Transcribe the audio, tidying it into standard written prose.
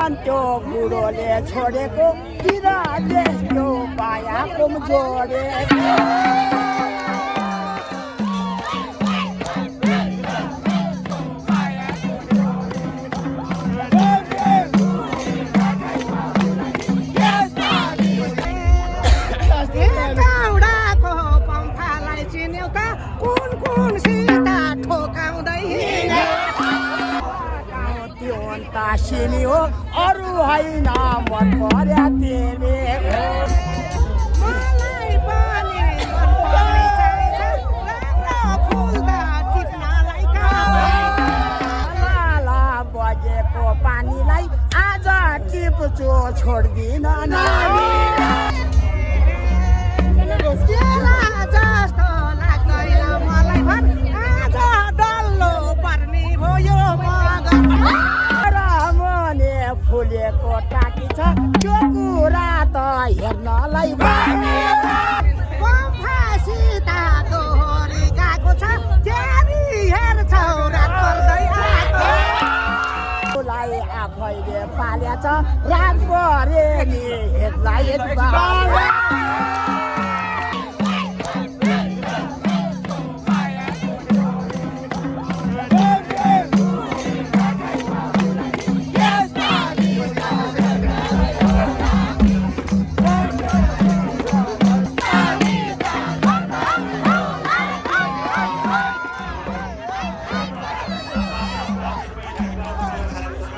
त्यो बुढोले छोडेको किराले त्यो मायाको जोडेको सिनी हो अरू होइन मन पर्या तिमी मलाई पनि मन पर्ने चाहिन्छ राम्रो फुल त टिप्नलाई लाला बजेको पानीलाई आज टिप्छु छोड्दिन नानी जस्तो लाग्दैन मलाई भन आज डल्लो पर्ने भयो मगन फुलेको टाकी छ त्यो कुरा त हेर्नलाई सीता दोहोरी गएको छ त्यही हेर्छौ रात पर्दै आएकोलाई आफैले पाल्या छ रात परे नि हेर्दा